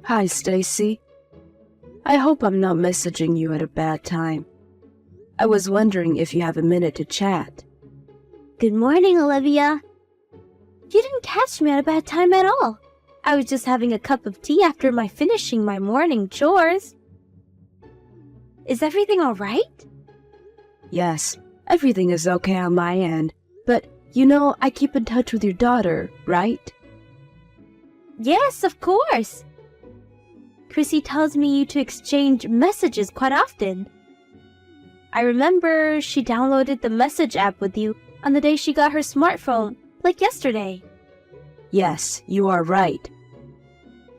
Hi, Stacy. I hope I'm not messaging you at a bad time. I was wondering if you have a minute to chat. Good morning, Olivia. You didn't catch me at a bad time at all. I was just having a cup of tea after finishing my morning chores. Is everything all right? Yes, everything is okay on my end. But, I keep in touch with your daughter, right? Yes, of course. Chrissy tells me to exchange messages quite often. I remember she downloaded the message app with you on the day she got her smartphone, like yesterday. Yes, you are right.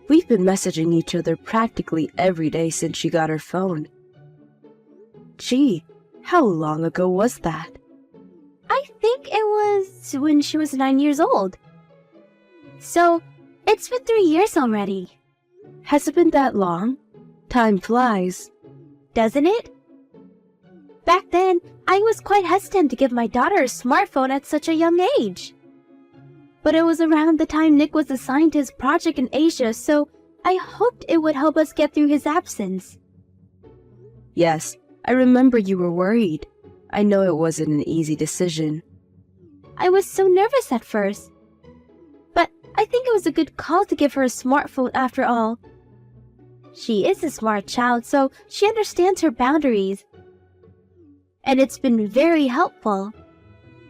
We've been messaging each other practically every day since she got her phone. Gee, how long ago was that? I think it was when she was 9 years old. So, it's been 3 years already. Has it been that long? Time flies. Doesn't it? Back then, I was quite hesitant to give my daughter a smartphone at such a young age. But it was around the time Nick was assigned to his project in Asia, so I hoped it would help us get through his absence. Yes, I remember you were worried. I know it wasn't an easy decision. I was so nervous at first. But I think it was a good call to give her a smartphone after all. She is a smart child, so she understands her boundaries. And it's been very helpful.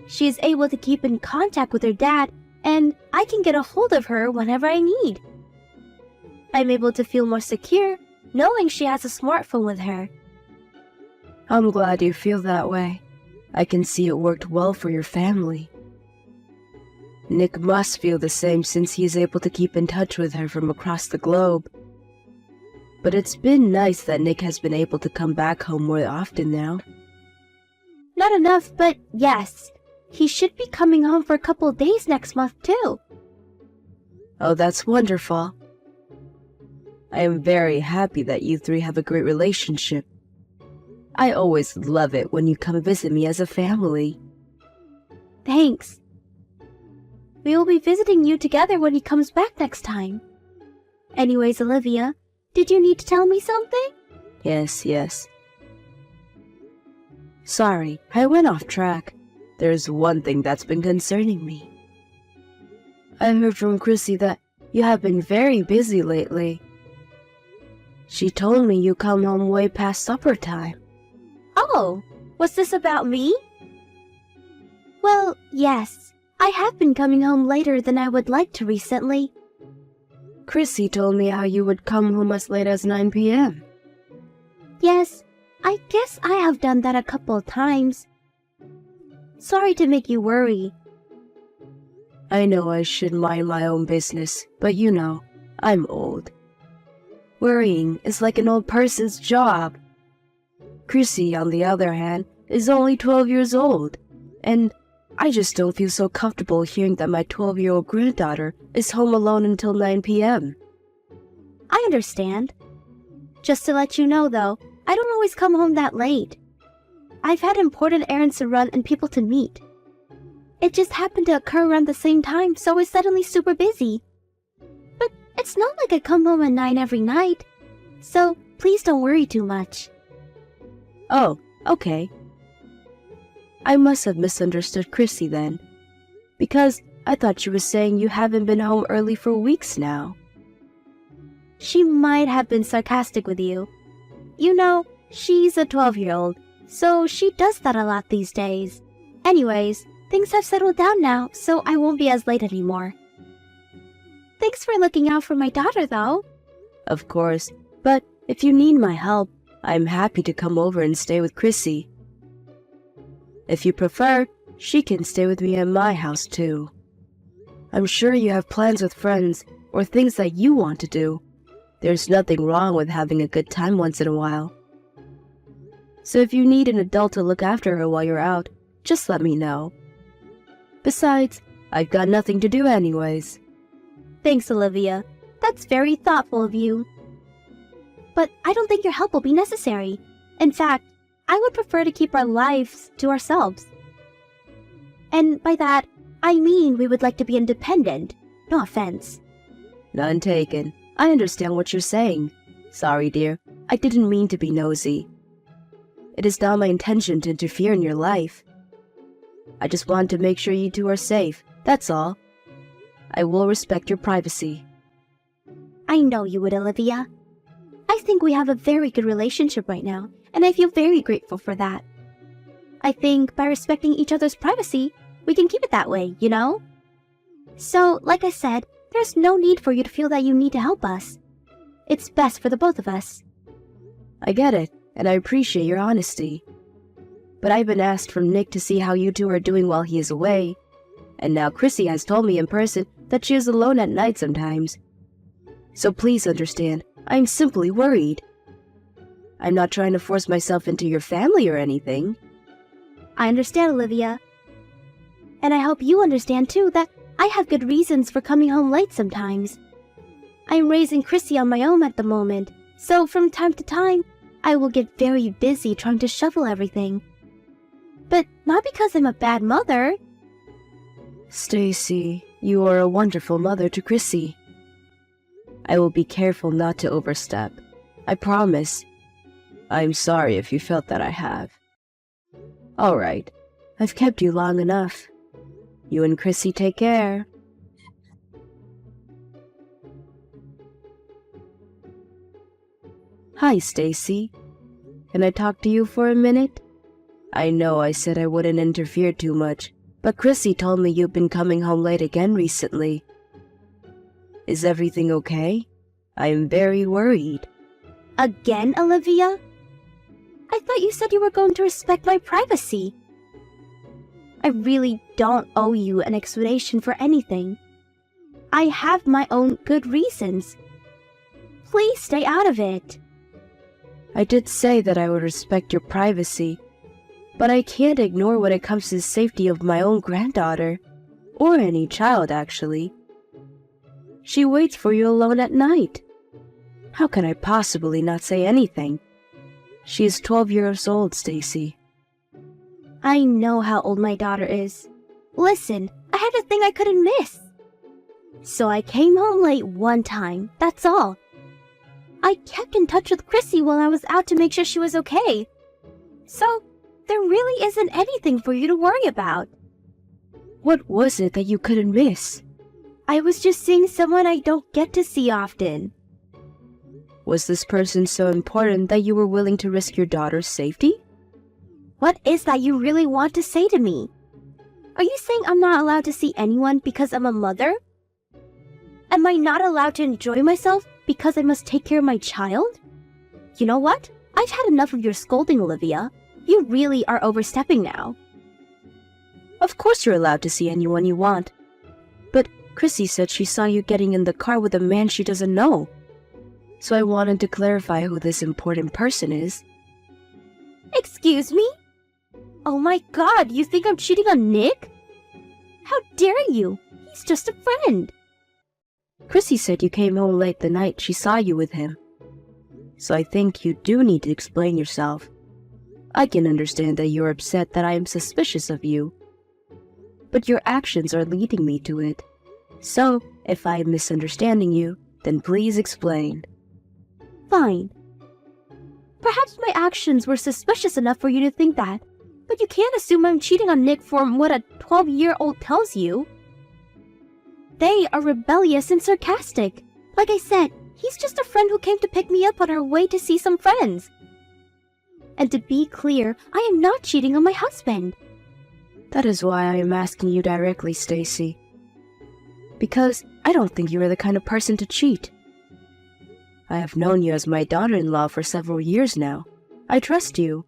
She is able to keep in contact with her dad, and I can get a hold of her whenever I need. I'm able to feel more secure knowing she has a smartphone with her. I'm glad you feel that way. I can see it worked well for your family. Nick must feel the same since he is able to keep in touch with her from across the globe. But it's been nice that Nick has been able to come back home more often now. Not enough, but yes. He should be coming home for a couple of days next month, too. Oh, that's wonderful. I am very happy that you three have a great relationship. I always love it when you come visit me as a family. Thanks. We will be visiting you together when he comes back next time. Anyways, Olivia, did you need to tell me something? Yes. Sorry, I went off track. There's one thing that's been concerning me. I heard from Chrissy that you have been very busy lately. She told me you come home way past supper time. Oh, was this about me? Well, yes. I have been coming home later than I would like to recently. Chrissy told me how you would come home as late as 9 p.m. Yes, I guess I have done that a couple of times. Sorry to make you worry. I know I should mind my own business, but I'm old. Worrying is like an old person's job. Chrissy, on the other hand, is only 12 years old, and I just don't feel so comfortable hearing that my 12-year-old granddaughter is home alone until 9 p.m. I understand. Just to let you know, though, I don't always come home that late. I've had important errands to run and people to meet. It just happened to occur around the same time, so I was suddenly super busy. But it's not like I come home at 9 every night, so please don't worry too much. Oh, okay. I must have misunderstood Chrissy then, because I thought she was saying you haven't been home early for weeks now. She might have been sarcastic with you. She's a 12-year-old, so she does that a lot these days. Anyways, things have settled down now, so I won't be as late anymore. Thanks for looking out for my daughter, though. Of course, but if you need my help, I'm happy to come over and stay with Chrissy. If you prefer, she can stay with me at my house too. I'm sure you have plans with friends or things that you want to do. There's nothing wrong with having a good time once in a while. So if you need an adult to look after her while you're out, just let me know. Besides, I've got nothing to do anyways. Thanks, Olivia. That's very thoughtful of you. But I don't think your help will be necessary. In fact, I would prefer to keep our lives to ourselves. And by that, I mean we would like to be independent. No offense. None taken. I understand what you're saying. Sorry, dear. I didn't mean to be nosy. It is not my intention to interfere in your life. I just want to make sure you two are safe, that's all. I will respect your privacy. I know you would, Olivia. I think we have a very good relationship right now, and I feel very grateful for that. I think by respecting each other's privacy, we can keep it that way, you know? So, like I said, there's no need for you to feel that you need to help us. It's best for the both of us. I get it, and I appreciate your honesty. But I've been asked from Nick to see how you two are doing while he is away. And now Chrissy has told me in person that she is alone at night sometimes. So please understand, I'm simply worried. I'm not trying to force myself into your family or anything. I understand, Olivia. And I hope you understand too that I have good reasons for coming home late sometimes. I'm raising Chrissy on my own at the moment, so from time to time, I will get very busy trying to shovel everything. But not because I'm a bad mother. Stacy, you are a wonderful mother to Chrissy. I will be careful not to overstep. I promise. I'm sorry if you felt that I have. All right, I've kept you long enough. You and Chrissy take care. Hi, Stacy. Can I talk to you for a minute? I know I said I wouldn't interfere too much, but Chrissy told me you've been coming home late again recently. Is everything okay? I am very worried. Again, Olivia? I thought you said you were going to respect my privacy. I really don't owe you an explanation for anything. I have my own good reasons. Please stay out of it. I did say that I would respect your privacy, but I can't ignore when it comes to the safety of my own granddaughter, or any child actually. She waits for you alone at night. How can I possibly not say anything? She is 12 years old, Stacy. I know how old my daughter is. Listen, I had a thing I couldn't miss. So I came home late one time, that's all. I kept in touch with Chrissy while I was out to make sure she was okay. So, there really isn't anything for you to worry about. What was it that you couldn't miss? I was just seeing someone I don't get to see often. Was this person so important that you were willing to risk your daughter's safety? What is that you really want to say to me? Are you saying I'm not allowed to see anyone because I'm a mother? Am I not allowed to enjoy myself because I must take care of my child? You know what? I've had enough of your scolding, Olivia. You really are overstepping now. Of course you're allowed to see anyone you want. But Chrissy said she saw you getting in the car with a man she doesn't know. So I wanted to clarify who this important person is. Excuse me? Oh my god, you think I'm cheating on Nick? How dare you? He's just a friend. Chrissy said you came home late the night she saw you with him. So I think you do need to explain yourself. I can understand that you're upset that I am suspicious of you. But your actions are leading me to it. So, if I am misunderstanding you, then please explain. Fine. Perhaps my actions were suspicious enough for you to think that, but you can't assume I'm cheating on Nick from what a 12-year-old tells you. They are rebellious and sarcastic. Like I said, he's just a friend who came to pick me up on our way to see some friends. And to be clear, I am not cheating on my husband. That is why I am asking you directly, Stacy. Because I don't think you are the kind of person to cheat. I have known you as my daughter-in-law for several years now. I trust you.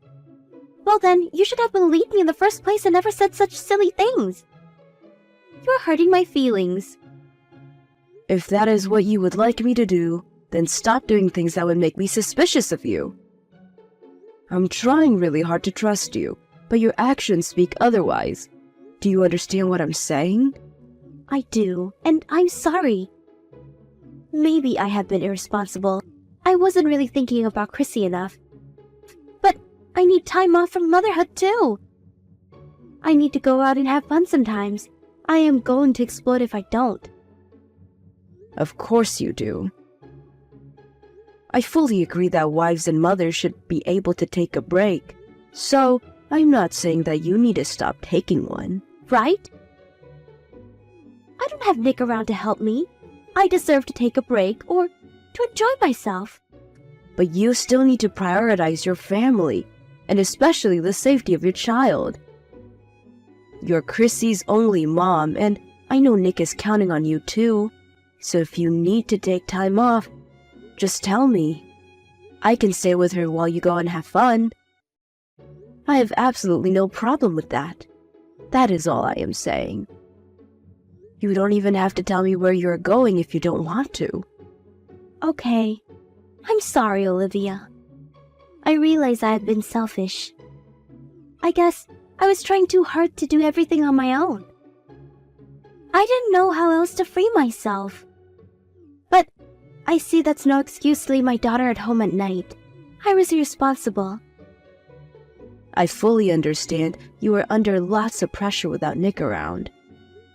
Well then, you should have believed me in the first place and never said such silly things. You're hurting my feelings. If that is what you would like me to do, then stop doing things that would make me suspicious of you. I'm trying really hard to trust you, but your actions speak otherwise. Do you understand what I'm saying? I do, and I'm sorry. Maybe I have been irresponsible. I wasn't really thinking about Chrissy enough. But I need time off from motherhood too. I need to go out and have fun sometimes. I am going to explode if I don't. Of course you do. I fully agree that wives and mothers should be able to take a break. So, I'm not saying that you need to stop taking one. Right? I don't have Nick around to help me. I deserve to take a break or to enjoy myself. But you still need to prioritize your family, and especially the safety of your child. You're Chrissy's only mom, and I know Nick is counting on you too. So if you need to take time off, just tell me. I can stay with her while you go and have fun. I have absolutely no problem with that. That is all I am saying. You don't even have to tell me where you're going if you don't want to. Okay. I'm sorry, Olivia. I realize I have been selfish. I guess I was trying too hard to do everything on my own. I didn't know how else to free myself. But I see that's no excuse to leave my daughter at home at night. I was irresponsible. I fully understand you are under lots of pressure without Nick around.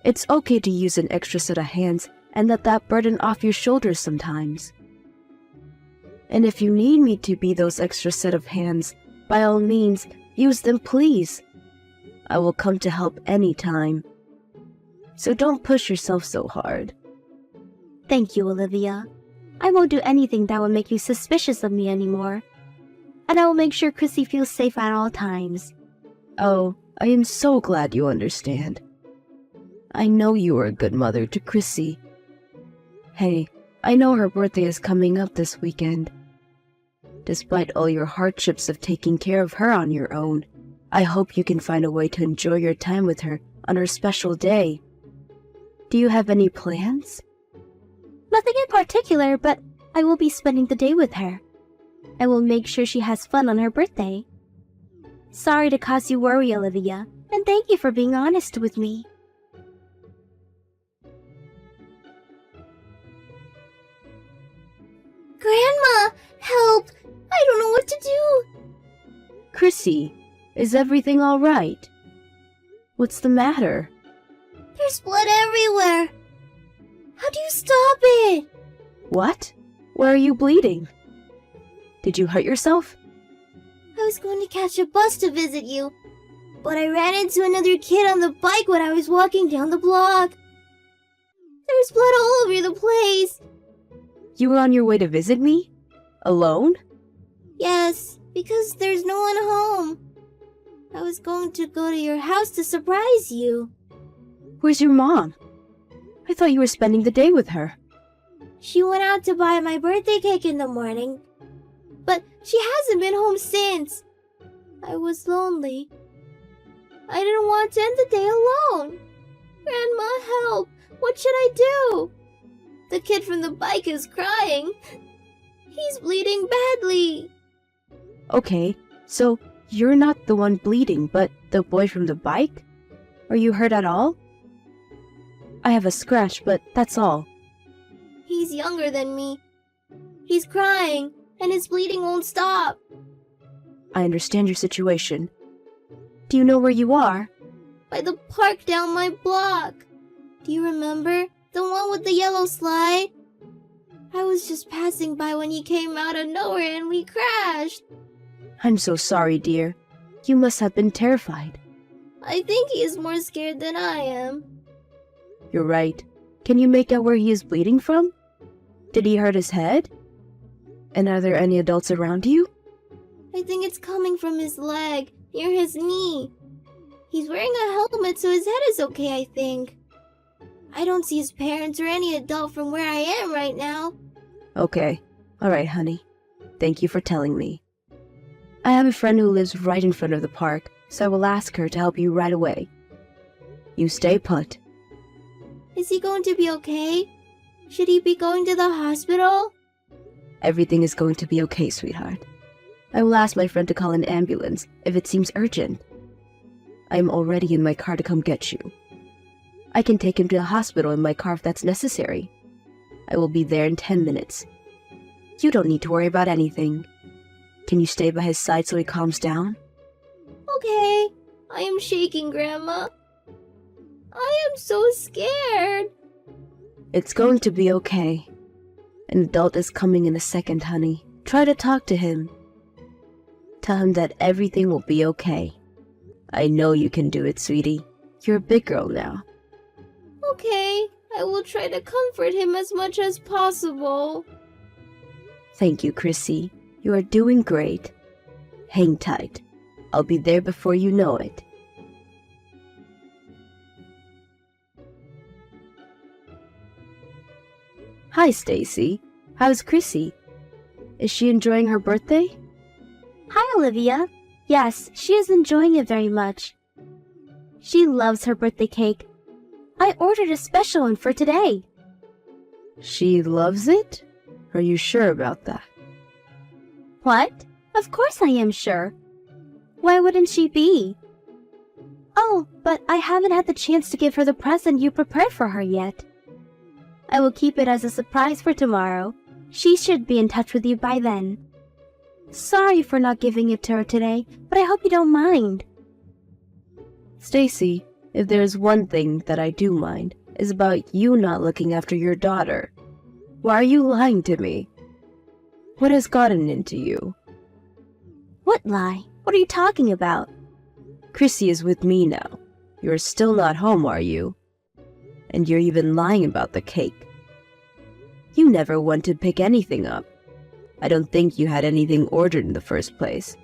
It's okay to use an extra set of hands and let that burden off your shoulders sometimes. And if you need me to be those extra set of hands, by all means, use them please. I will come to help anytime. So don't push yourself so hard. Thank you, Olivia. I won't do anything that will make you suspicious of me anymore. And I will make sure Chrissy feels safe at all times. Oh, I am so glad you understand. I know you are a good mother to Chrissy. Hey, I know her birthday is coming up this weekend. Despite all your hardships of taking care of her on your own, I hope you can find a way to enjoy your time with her on her special day. Do you have any plans? Nothing in particular, but I will be spending the day with her. I will make sure she has fun on her birthday. Sorry to cause you worry, Olivia, and thank you for being honest with me. Grandma, help! I don't know what to do. Chrissy, is everything all right? What's the matter? There's blood everywhere. How do you stop it? What? Where are you bleeding? Did you hurt yourself? I was going to catch a bus to visit you, but I ran into another kid on the bike when I was walking down the block. There's blood all over the place. You were on your way to visit me? Alone? Yes, because there's no one home. I was going to go to your house to surprise you. Where's your mom? I thought you were spending the day with her. She went out to buy my birthday cake in the morning, but she hasn't been home since. I was lonely. I didn't want to end the day alone. Grandma, help! What should I do? The kid from the bike is crying. He's bleeding badly. Okay, so you're not the one bleeding, but the boy from the bike? Are you hurt at all? I have a scratch, but that's all. He's younger than me. He's crying, and his bleeding won't stop. I understand your situation. Do you know where you are? By the park down my block. Do you remember? The one with the yellow slide? I was just passing by when he came out of nowhere and we crashed. I'm so sorry, dear. You must have been terrified. I think he is more scared than I am. You're right. Can you make out where he is bleeding from? Did he hurt his head? And are there any adults around you? I think it's coming from his leg, near his knee. He's wearing a helmet, so his head is okay, I think. I don't see his parents or any adult from where I am right now. Okay. All right, honey. Thank you for telling me. I have a friend who lives right in front of the park, so I will ask her to help you right away. You stay put. Is he going to be okay? Should he be going to the hospital? Everything is going to be okay, sweetheart. I will ask my friend to call an ambulance if it seems urgent. I am already in my car to come get you. I can take him to the hospital in my car if that's necessary. I will be there in 10 minutes. You don't need to worry about anything. Can you stay by his side so he calms down? Okay. I am shaking, Grandma. I am so scared. It's going to be okay. An adult is coming in a second, honey. Try to talk to him. Tell him that everything will be okay. I know you can do it, sweetie. You're a big girl now. Okay, I will try to comfort him as much as possible. Thank you, Chrissy. You are doing great. Hang tight. I'll be there before you know it. Hi, Stacy. How's Chrissy? Is she enjoying her birthday? Hi, Olivia. Yes, she is enjoying it very much. She loves her birthday cake. I ordered a special one for today. She loves it? Are you sure about that? What? Of course I am sure. Why wouldn't she be? Oh, but I haven't had the chance to give her the present you prepared for her yet. I will keep it as a surprise for tomorrow. She should be in touch with you by then. Sorry for not giving it to her today, but I hope you don't mind. Stacy, if there's one thing that I do mind, is about you not looking after your daughter. Why are you lying to me? What has gotten into you? What lie? What are you talking about? Chrissy is with me now. You're still not home, are you? And you're even lying about the cake. You never went to pick anything up. I don't think you had anything ordered in the first place.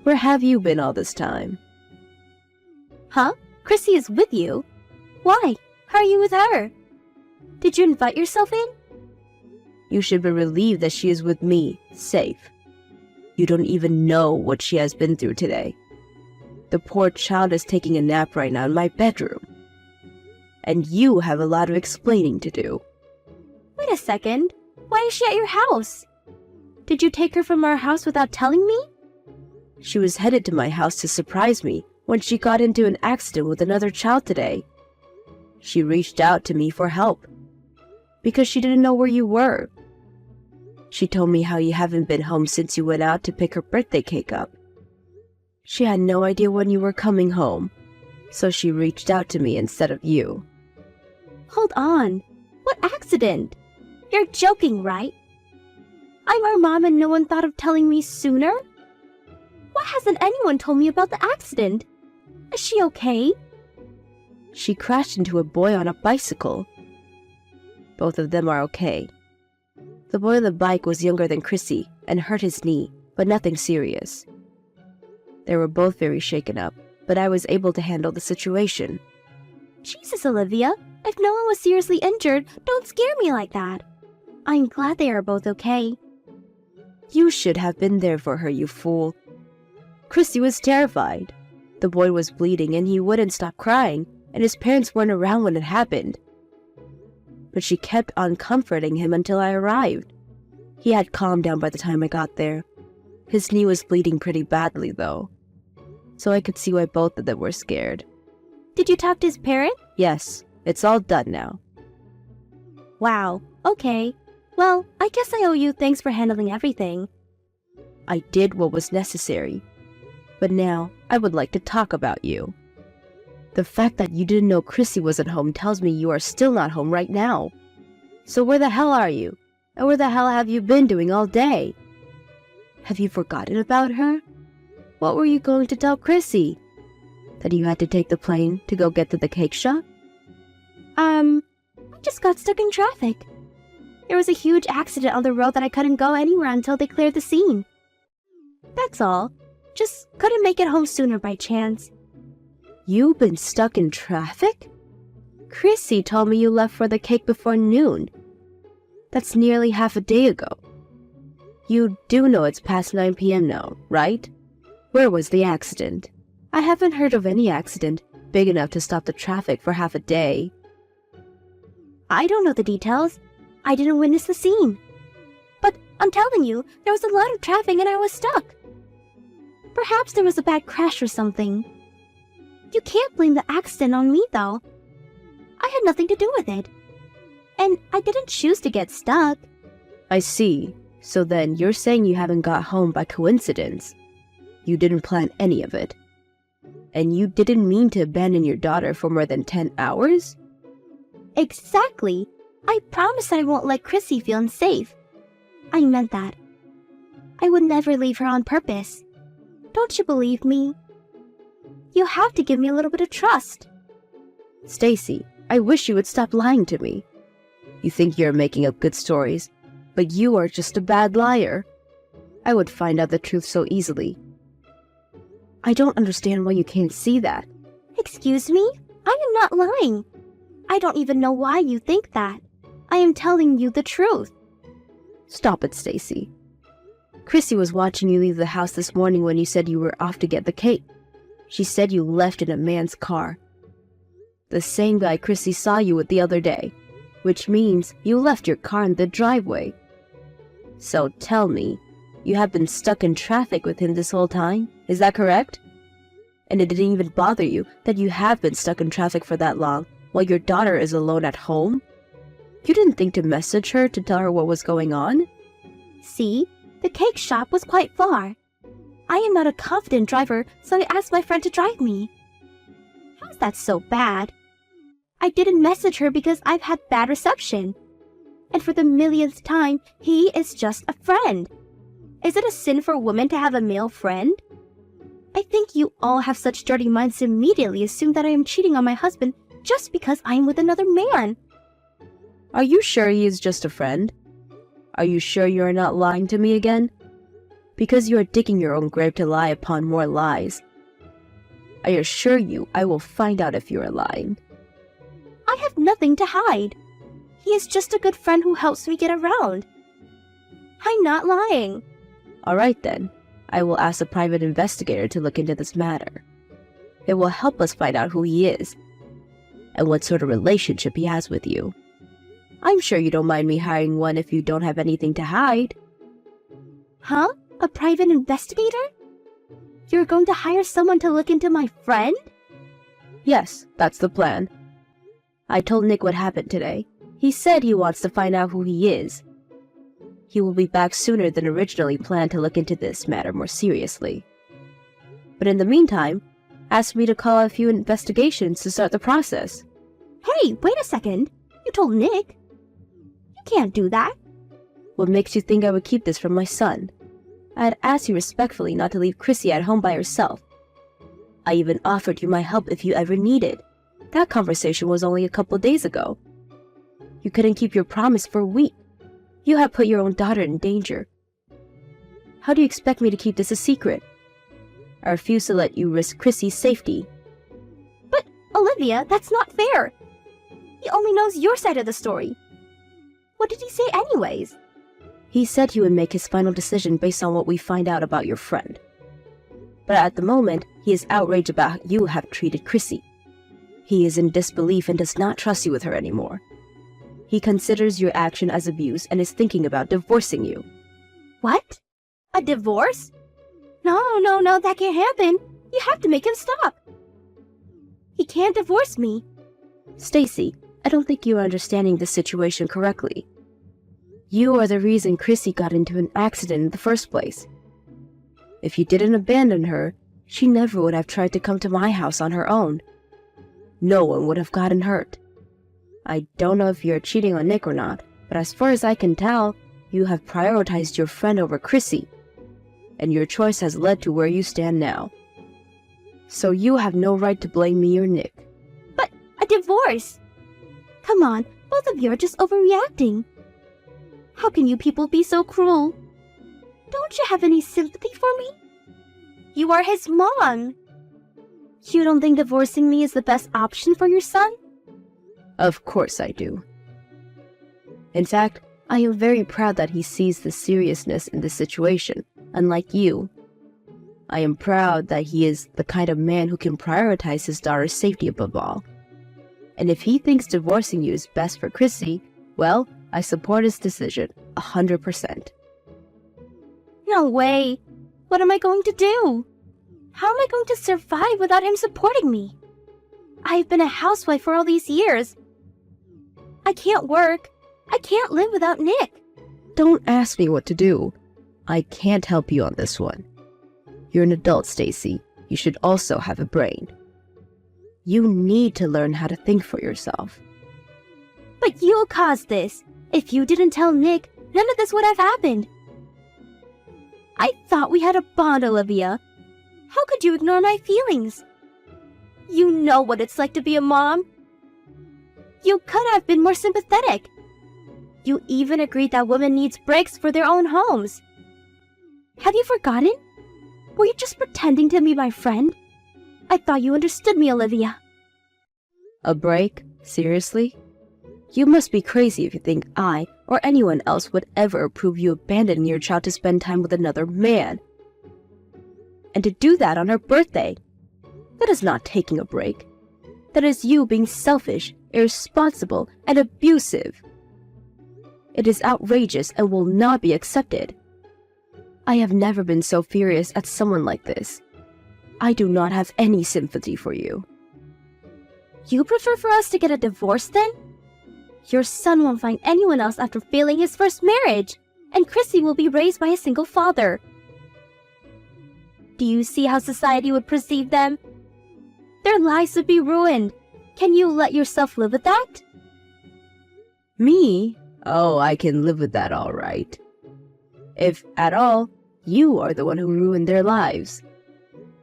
Where have you been all this time? Huh? Chrissy is with you? Why? How are you with her? Did you invite yourself in? You should be relieved that she is with me, safe. You don't even know what she has been through today. The poor child is taking a nap right now in my bedroom. And you have a lot of explaining to do. Wait a second. Why is she at your house? Did you take her from our house without telling me? She was headed to my house to surprise me when she got into an accident with another child today. She reached out to me for help because she didn't know where you were. She told me how you haven't been home since you went out to pick her birthday cake up. She had no idea when you were coming home, so she reached out to me instead of you. Hold on. What accident? You're joking, right? I'm her mom and no one thought of telling me sooner? Why hasn't anyone told me about the accident? Is she okay? She crashed into a boy on a bicycle. Both of them are okay. The boy on the bike was younger than Chrissy and hurt his knee, but nothing serious. They were both very shaken up, but I was able to handle the situation. Jesus, Olivia. If no one was seriously injured, don't scare me like that. I'm glad they are both okay. You should have been there for her, you fool. Chrissy was terrified. The boy was bleeding and he wouldn't stop crying, and his parents weren't around when it happened. But she kept on comforting him until I arrived. He had calmed down by the time I got there. His knee was bleeding pretty badly, though, so I could see why both of them were scared. Did you talk to his parent? Yes, it's all done now. Wow, okay. Well, I guess I owe you thanks for handling everything. I did what was necessary. But now, I would like to talk about you. The fact that you didn't know Chrissy wasn't home tells me you are still not home right now. So where the hell are you? And where the hell have you been doing all day? Have you forgotten about her? What were you going to tell Chrissy? That you had to take the plane to go get to the cake shop? I just got stuck in traffic. There was a huge accident on the road that I couldn't go anywhere until they cleared the scene. That's all. Just couldn't make it home sooner by chance. You've been stuck in traffic? Chrissy told me you left for the cake before noon. That's nearly half a day ago. You do know it's past 9 p.m. now, right? Where was the accident? I haven't heard of any accident big enough to stop the traffic for half a day. I don't know the details. I didn't witness the scene. But I'm telling you, there was a lot of traffic and I was stuck. Perhaps there was a bad crash or something. You can't blame the accident on me, though. I had nothing to do with it. And I didn't choose to get stuck. I see. So then you're saying you haven't got home by coincidence. You didn't plan any of it. And you didn't mean to abandon your daughter for more than 10 hours? Exactly. I promise I won't let Chrissy feel unsafe. I meant that. I would never leave her on purpose. Don't you believe me? You have to give me a little bit of trust. Stacy, I wish you would stop lying to me. You think you're making up good stories, but you are just a bad liar. I would find out the truth so easily. I don't understand why you can't see that. Excuse me? I am not lying. I don't even know why you think that. I am telling you the truth. Stop it, Stacy. Chrissy was watching you leave the house this morning when you said you were off to get the cake. She said you left in a man's car. The same guy Chrissy saw you with the other day, which means you left your car in the driveway. So tell me, you have been stuck in traffic with him this whole time? Is that correct? And it didn't even bother you that you have been stuck in traffic for that long while your daughter is alone at home? You didn't think to message her to tell her what was going on? See, the cake shop was quite far. I am not a confident driver, so I asked my friend to drive me. How's that so bad? I didn't message her because I've had bad reception. And for the millionth time, he is just a friend. Is it a sin for a woman to have a male friend? I think you all have such dirty minds to immediately assume that I am cheating on my husband just because I am with another man. Are you sure he is just a friend? Are you sure you are not lying to me again? Because you are digging your own grave to lie upon more lies. I assure you I will find out if you are lying. I have nothing to hide. He is just a good friend who helps me get around. I'm not lying. All right then. I will ask a private investigator to look into this matter. It will help us find out who he is and what sort of relationship he has with you. I'm sure you don't mind me hiring one if you don't have anything to hide. Huh? A private investigator? You're going to hire someone to look into my friend? Yes, that's the plan. I told Nick what happened today. He said he wants to find out who he is. He will be back sooner than originally planned to look into this matter more seriously. But in the meantime, ask me to call a few investigations to start the process. Hey, wait a second. You told Nick. You can't do that. What makes you think I would keep this from my son? I had asked you respectfully not to leave Chrissy at home by herself. I even offered you my help if you ever needed. That conversation was only a couple days ago. You couldn't keep your promise for a week. You have put your own daughter in danger. How do you expect me to keep this a secret? I refuse to let you risk Chrissy's safety. But, Olivia, that's not fair. He only knows your side of the story. What did he say anyways? He said he would make his final decision based on what we find out about your friend. But at the moment, he is outraged about how you have treated Chrissy. He is in disbelief and does not trust you with her anymore. He considers your action as abuse and is thinking about divorcing you. What? A divorce? No, that can't happen. You have to make him stop. He can't divorce me. Stacy, I don't think you are understanding the situation correctly. You are the reason Chrissy got into an accident in the first place. If you didn't abandon her, she never would have tried to come to my house on her own. No one would have gotten hurt. I don't know if you're cheating on Nick or not, but as far as I can tell, you have prioritized your friend over Chrissy, and your choice has led to where you stand now. So you have no right to blame me or Nick. But a divorce? Come on, both of you are just overreacting. How can you people be so cruel? Don't you have any sympathy for me? You are his mom. You don't think divorcing me is the best option for your son? Of course I do. In fact, I am very proud that he sees the seriousness in this situation, unlike you. I am proud that he is the kind of man who can prioritize his daughter's safety above all. And if he thinks divorcing you is best for Chrissy, well, I support his decision 100%. No way. What am I going to do? How am I going to survive without him supporting me? I've been a housewife for all these years. I can't work. I can't live without Nick. Don't ask me what to do. I can't help you on this one. You're an adult, Stacy. You should also have a brain. You need to learn how to think for yourself. But you caused this. If you didn't tell Nick, none of this would have happened. I thought we had a bond, Olivia. How could you ignore my feelings? You know what it's like to be a mom. You could have been more sympathetic. You even agreed that women need breaks for their own homes. Have you forgotten? Were you just pretending to be my friend? I thought you understood me, Olivia. A break? Seriously? You must be crazy if you think I or anyone else would ever approve you abandoning your child to spend time with another man. And to do that on her birthday. That is not taking a break. That is you being selfish, irresponsible, and abusive. It is outrageous and will not be accepted. I have never been so furious at someone like this. I do not have any sympathy for you. You prefer for us to get a divorce then? Your son won't find anyone else after failing his first marriage, and Chrissy will be raised by a single father. Do you see how society would perceive them? Their lives would be ruined. Can you let yourself live with that? Me? Oh, I can live with that all right. If at all, you are the one who ruined their lives.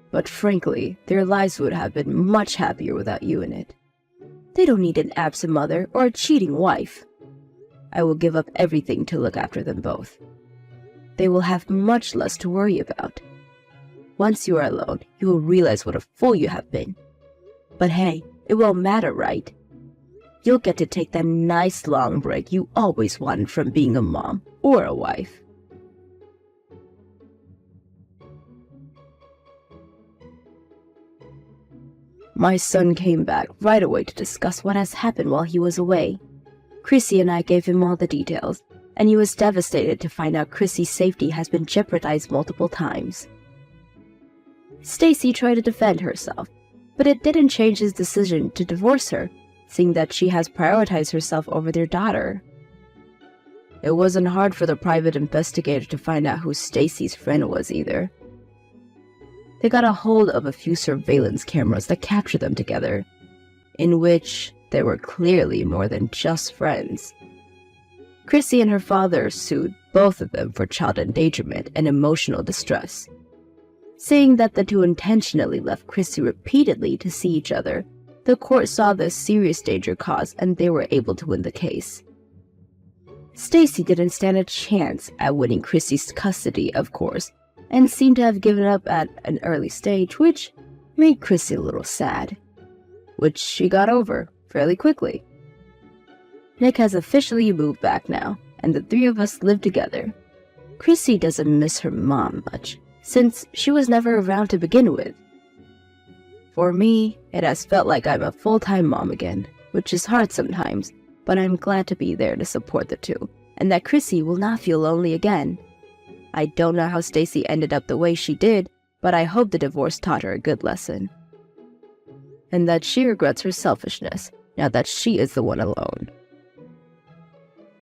But frankly, their lives would have been much happier without you in it. They don't need an absent mother or a cheating wife. I will give up everything to look after them both. They will have much less to worry about. Once you are alone, you will realize what a fool you have been. But hey, it won't matter, right? You'll get to take that nice long break you always wanted from being a mom or a wife. My son came back right away to discuss what has happened while he was away. Chrissy and I gave him all the details, and he was devastated to find out Chrissy's safety has been jeopardized multiple times. Stacy tried to defend herself, but it didn't change his decision to divorce her, seeing that she has prioritized herself over their daughter. It wasn't hard for the private investigator to find out who Stacy's friend was either. They got a hold of a few surveillance cameras that captured them together, in which they were clearly more than just friends. Chrissy and her father sued both of them for child endangerment and emotional distress. Saying that the two intentionally left Chrissy repeatedly to see each other, the court saw the serious danger caused and they were able to win the case. Stacy didn't stand a chance at winning Chrissy's custody, of course, and seemed to have given up at an early stage, which made Chrissy a little sad, which she got over fairly quickly. Nick has officially moved back now, and the three of us live together. Chrissy doesn't miss her mom much, since she was never around to begin with. For me, it has felt like I'm a full-time mom again, which is hard sometimes, but I'm glad to be there to support the two, and that Chrissy will not feel lonely again. I don't know how Stacy ended up the way she did, but I hope the divorce taught her a good lesson. And that she regrets her selfishness, now that she is the one alone.